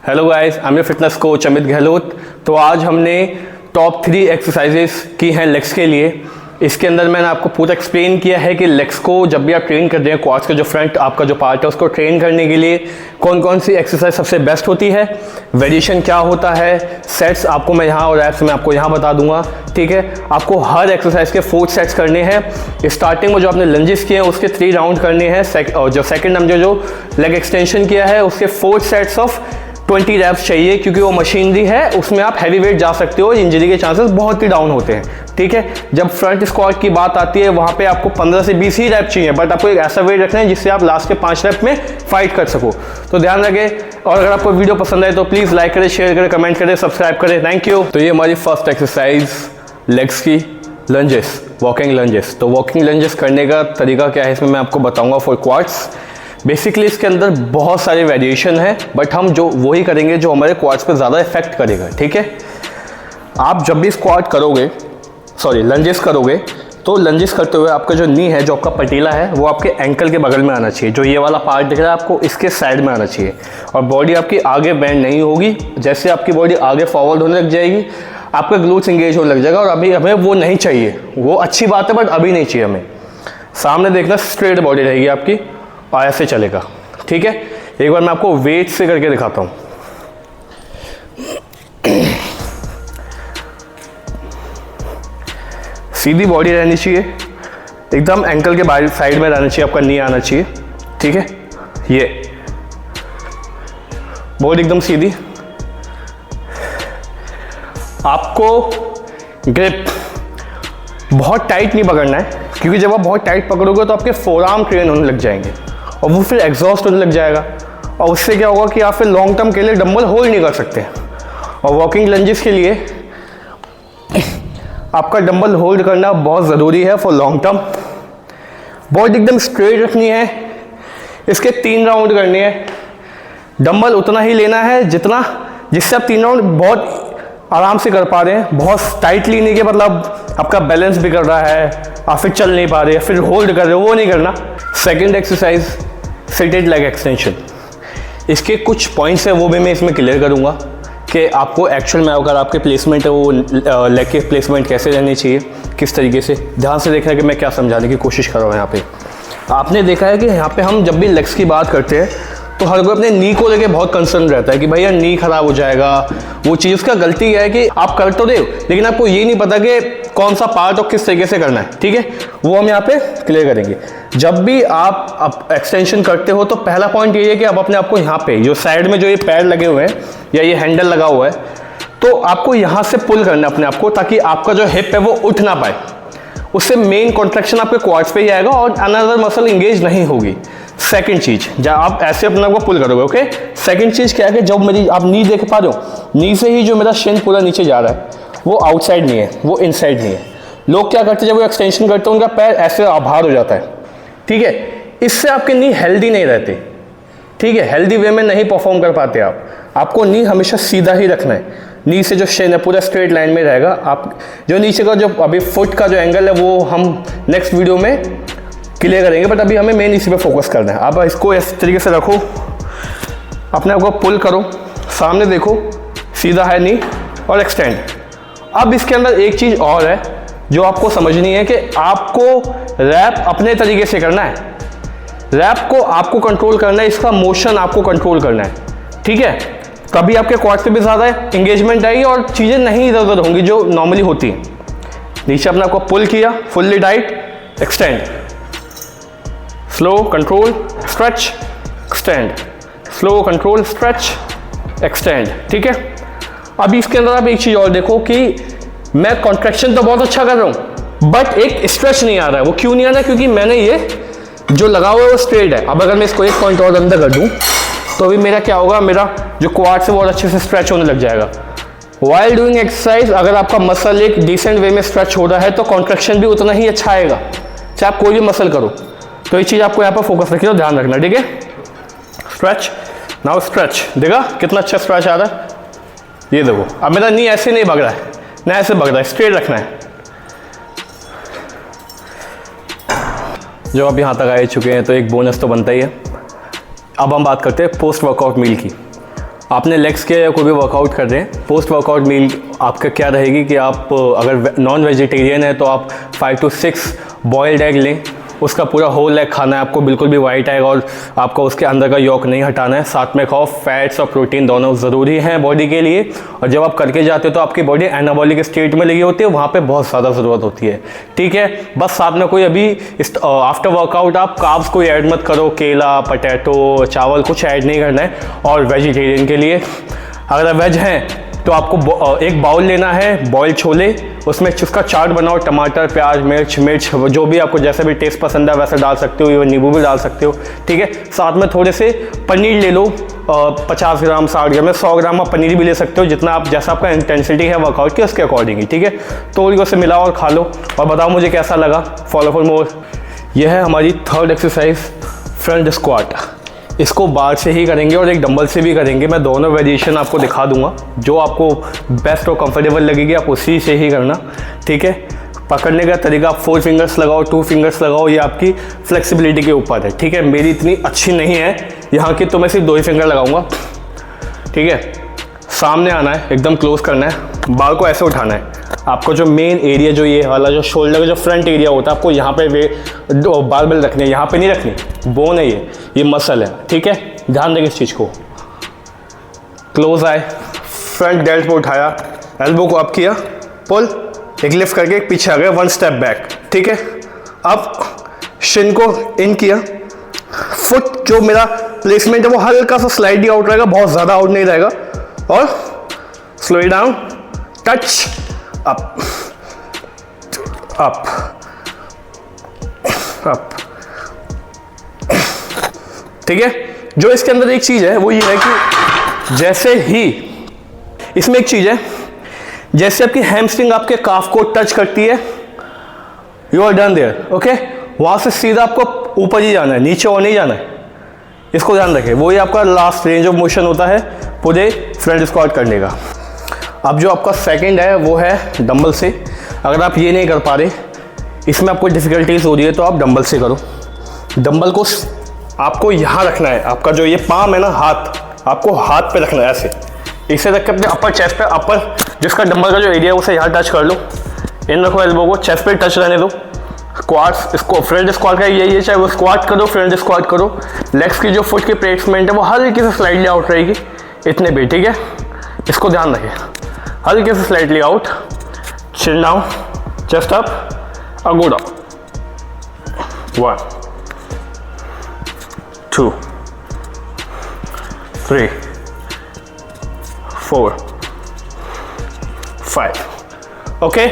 Hello guys, I am your fitness coach Amit Gehlot. तो आज हमने टॉप 3 एक्सरसाइजेस की हैं लेग्स के लिए। इसके अंदर मैंने आपको पूरा एक्सप्लेन किया है कि लेग्स को जब भी आप ट्रेन कर रहे हैं, क्वाड्स का जो फ्रंट आपका जो पार्ट है उसको ट्रेन करने के लिए कौन कौन सी एक्सरसाइज सबसे बेस्ट होती है, वेरिएशन क्या होता है, सेट्स आपको मैं यहाँ और एप्स में आपको यहाँ बता दूंगा। ठीक है, आपको हर एक्सरसाइज के 4 सेट्स करने हैं। स्टार्टिंग में जो आपने लंजेस किए हैं उसके 3 राउंड करने हैं और जो सेकेंड हमने जो लेग एक्सटेंशन किया है उसके 4 सेट्स ऑफ 20 रैप्स चाहिए, क्योंकि वो मशीनरी है, उसमें आप हैवी वेट जा सकते हो, इंजरी के चांसेस बहुत ही डाउन होते हैं। ठीक है, जब फ्रंट स्क्वाट की बात आती है वहाँ पे आपको 15 से 20 ही रैप चाहिए, बट आपको एक ऐसा वेट रखना है जिससे आप लास्ट के 5 रैप में फाइट कर सको। तो ध्यान रखें, और अगर आपको वीडियो पसंद आए तो प्लीज़ लाइक करें, शेयर करें, कमेंट करें, सब्सक्राइब करें। Thank you. तो ये हमारी फर्स्ट एक्सरसाइज लेग्स की लंजेस, वॉकिंग लंजेस। तो वॉकिंग लंजेस करने का तरीका क्या है इसमें मैं आपको बताऊँगा फॉर क्वाड्स। बेसिकली इसके अंदर बहुत सारे वेरिएशन है, बट हम जो वही करेंगे जो हमारे क्वाड्स पे ज़्यादा इफेक्ट करेगा। ठीक है, आप जब भी स्क्वाट करोगे, लंजेस करोगे, तो लंजेस करते हुए आपका जो नी है, जो आपका पटीला है, वो आपके एंकल के बगल में आना चाहिए। जो ये वाला पार्ट दिख रहा है आपको, इसके साइड में आना चाहिए, और बॉडी आपकी आगे बेंड नहीं होगी। जैसे आपकी बॉडी आगे फॉरवर्ड होने लग जाएगी, आपका ग्लूट्स इंगेज होने लग जाएगा, और अभी हमें वो नहीं चाहिए। वो अच्छी बात है, बट अभी नहीं चाहिए हमें। सामने देखना, स्ट्रेट बॉडी रहेगी आपकी और ऐसे चलेगा। ठीक है, एक बार मैं आपको वेट से करके दिखाता हूँ। सीधी बॉडी रहनी चाहिए, एकदम एंकल के बाहर साइड में रहना चाहिए, आपका नी आना चाहिए। ठीक है, ये बॉडी एकदम सीधी। आपको ग्रिप बहुत टाइट नहीं पकड़ना है, क्योंकि जब आप बहुत टाइट पकड़ोगे तो आपके फोरआर्म ट्रेन होने लग जाएंगे और वो फिर एग्जॉस्ट होने लग जाएगा, और उससे क्या होगा कि आप फिर लॉन्ग टर्म के लिए डंबल होल्ड नहीं कर सकते। और वॉकिंग लंजेस के लिए आपका डंबल होल्ड करना बहुत ज़रूरी है फॉर लॉन्ग टर्म। बॉडी एकदम स्ट्रेट रखनी है। इसके 3 राउंड करने हैं। डंबल उतना ही लेना है जिससे आप 3 राउंड बहुत आराम से कर पा रहे हैं। बहुत टाइटली नहीं कि मतलब आपका बैलेंस बिगड़ रहा है, आप फिर चल नहीं पा रहे, फिर होल्ड कर रहे हो, वो नहीं करना। Second exercise, seated leg extension. इसके कुछ पॉइंट्स हैं, वो भी मैं इसमें क्लियर करूँगा कि आपको एक्चुअल में अगर आपके प्लेसमेंट है वो लेग के प्लेसमेंट कैसे रहनी चाहिए, किस तरीके से। ध्यान से देखना कि मैं क्या समझाने की कोशिश कर रहा हूँ यहाँ पे। आपने देखा है कि यहाँ पे हम जब भी लेग्स की बात करते हैं तो हर कोई अपने नी को लेके बहुत कंसर्न रहता है कि भैया नी खराब हो जाएगा। वो चीज़ उसका गलती है कि आप कर तो रहे हो, लेकिन आपको ये नहीं पता कि कौन सा पार्ट और किस तरीके से करना है। ठीक है, वो हम यहाँ पे क्लियर करेंगे। जब भी आप एक्सटेंशन करते हो तो पहला पॉइंट ये है कि आप अपने आपको यहाँ पे जो साइड में जो ये पैर लगे हुए हैं या ये हैंडल लगा हुआ है, तो आपको यहाँ से पुल करना है अपने आप को, ताकि आपका जो हिप है वो उठ ना पाए। उससे मेन कॉन्ट्रैक्शन आपके क्वाड्स पे ही आएगा और अनदर मसल इंगेज नहीं होगी। सेकंड चीज, जब आप ऐसे अपने आप को पुल करोगे, ओके। सेकंड चीज क्या है कि जब मेरी आप नी देख पा रहे हो, नी से ही जो मेरा शिन पूरा नीचे जा रहा है, वो आउटसाइड नहीं है, वो इनसाइड नहीं है। लोग क्या करते हैं, जब वो एक्सटेंशन करते हैं उनका पैर ऐसे बाहर हो जाता है। ठीक है, इससे आपके नी हेल्दी नहीं रहते। ठीक है, हेल्दी वे में नहीं परफॉर्म कर पाते आप। आपको नी हमेशा सीधा ही रखना है। नी से जो शिन है पूरा स्ट्रेट लाइन में रहेगा। आप जो नीचे का जो अभी फुट का जो एंगल है वो हम नेक्स्ट वीडियो में क्लियर करेंगे, बट अभी हमें मेन इसी पे फोकस करना है। आप इसको इस तरीके से रखो, अपने आप को पुल करो, सामने देखो, सीधा है नी, और एक्सटेंड। अब इसके अंदर एक चीज़ और है जो आपको समझनी है कि आपको रैप अपने तरीके से करना है। रैप को आपको कंट्रोल करना है, इसका मोशन आपको कंट्रोल करना है। ठीक है, तभी आपके क्वाड्स पे भी ज़्यादा इंगेजमेंट आएगी और चीज़ें नहीं इधर उधर होंगी जो नॉर्मली होती हैं। नीचे अपने आपको पुल किया, fully tight, extend, slow control, stretch, extend, slow control, stretch, extend. ठीक है, अभी इसके अंदर आप एक चीज़ और देखो कि मैं कॉन्ट्रैक्शन तो बहुत अच्छा कर रहा हूँ, बट एक स्ट्रेच नहीं आ रहा है। वो क्यों नहीं आ रहा है? क्योंकि मैंने ये जो लगा हुआ है वो स्ट्रेट है। अब अगर मैं इसको एक पॉइंट और अंदर कर दूँ तो अभी मेरा क्या होगा, मेरा जो क्वाड्स है वो अच्छे से स्ट्रेच होने लग जाएगा। वाइल डूइंग एक्सरसाइज, अगर आपका मसल एक डिसेंट वे में स्ट्रेच हो रहा है तो कॉन्ट्रैक्शन भी उतना ही अच्छा आएगा, चाहे आप कोई भी मसल करो। तो ये चीज़ आपको यहाँ पर फोकस रखिए और ध्यान रखना। ठीक है, स्ट्रेच, नाउ स्ट्रेच। देखा कितना अच्छा स्ट्रेच आ रहा है। ये देखो, अब मेरा नी ऐसे नहीं भाग रहा है, ना ऐसे भाग रहा है, स्ट्रेट रखना है। जब आप यहाँ तक आ चुके हैं तो एक बोनस तो बनता ही है। अब हम बात करते हैं पोस्ट वर्कआउट मील की। आपने लेग्स के या कोई भी वर्कआउट कर रहे हैं, पोस्ट वर्कआउट मील आपका क्या रहेगी कि आप अगर नॉन वेजिटेरियन है तो आप 5 to 6 बॉइल्ड एग लें, उसका पूरा होल एग खाना है आपको, बिल्कुल भी वाइट एग, और आपको उसके अंदर का यॉक नहीं हटाना है। साथ में खाओ, फैट्स और प्रोटीन दोनों ज़रूरी हैं बॉडी के लिए। और जब आप करके जाते हो तो आपकी बॉडी एनाबॉलिक स्टेट में लगी होती है, वहाँ पे बहुत ज़्यादा ज़रूरत होती है, ठीक है। बस साथ में कोई अभी आफ्टर वर्कआउट आप कार्ब्स कोई ऐड मत करो, केला, पटैटो, चावल कुछ ऐड नहीं करना है। और वेजिटेरियन के लिए अगर आप वेज हैं तो आपको एक बाउल लेना है बॉइल्ड छोले, उसमें उसका चाट बनाओ, टमाटर, प्याज, मिर्च जो भी आपको जैसे भी टेस्ट पसंद है वैसे डाल सकते हो, या नींबू भी डाल सकते हो, ठीक है। साथ में थोड़े से पनीर ले लो, 50 ग्राम, 60 ग्राम या 100 ग्राम आप पनीर भी ले सकते हो, जितना आप जैसा आपका इंटेंसिटी है वर्कआउट की उसके अकॉर्डिंग ही, ठीक है। तो उसे मिलाओ और खा लो और बताओ मुझे कैसा लगा। Follow for more. यह है हमारी थर्ड एक्सरसाइज, फ्रंट स्क्वाट। इसको बार से ही करेंगे और एक डंबल से भी करेंगे। मैं दोनों वेरिएशन आपको दिखा दूंगा, जो आपको बेस्ट और कंफर्टेबल लगेगी आप उसी से ही करना, ठीक है। पकड़ने का तरीका आप 4 फिंगर्स लगाओ, 2 फिंगर्स लगाओ, ये आपकी फ्लेक्सिबिलिटी के ऊपर है, ठीक है। मेरी इतनी अच्छी नहीं है यहाँ की, तो मैं सिर्फ 2 ही फिंगर लगाऊंगा, ठीक है। सामने आना है, एकदम क्लोज करना है, बाल को ऐसे उठाना है। आपको जो मेन एरिया जो ये वाला जो शोल्डर का जो फ्रंट एरिया होता है, आपको यहाँ पे बारबेल रखनी है, यहाँ पे नहीं रखनी, बोन है ये मसल है, ठीक है। ध्यान देंगे इस चीज़ को। क्लोज आए, फ्रंट डेल्ट पे उठाया, एल्बो को अप किया, पुल, एक लिफ्ट करके एक पीछे आ गया, 1 स्टेप बैक, ठीक है। अब शिन को इन किया, फुट जो मेरा प्लेसमेंट है वो हल्का सा स्लाइडली आउट रहेगा, बहुत ज़्यादा आउट नहीं रहेगा। और slow down, touch, up up up, ठीक है। जो इसके अंदर एक चीज है वो ये है कि जैसे ही इसमें एक चीज है, जैसे आपकी हैमस्ट्रिंग आपके काफ को टच करती है, you are done there, okay. वहां से सीधा आपको ऊपर ही जाना है, नीचे और नहीं जाना है, इसको ध्यान रखें। वही आपका लास्ट रेंज ऑफ मोशन होता है पूरे फ्रंट स्क्वाट करने का। अब जो आपका सेकंड है वो है डंबल से। अगर आप ये नहीं कर पा रहे, इसमें आपको डिफ़िकल्टीज हो रही है, तो आप डंबल से करो। डंबल को आपको यहाँ रखना है, आपका जो ये पाम है ना, हाथ आपको हाथ पे रखना है ऐसे, इसे रख के अपने अपर चेस्ट पे, अपर जिसका डंबल का जो एरिया है उसे यहाँ टच कर लो, इन रखो, एल्बो को चेस्ट पे टच रहने दो। स्क्वाट्स, इसको फ्रंट स्क्वाट का यही है, चाहे वो स्क्वाट करो, फ्रंट स्क्वाट करो, लेग्स की जो फुट की प्लेसमेंट है वो हल्की से स्लाइडली आउट रहेगी, इतने भी, ठीक है। इसको ध्यान रखें, हल्के से slightly out, chin down, chest up, go down, 1 2 3 4 5, okay.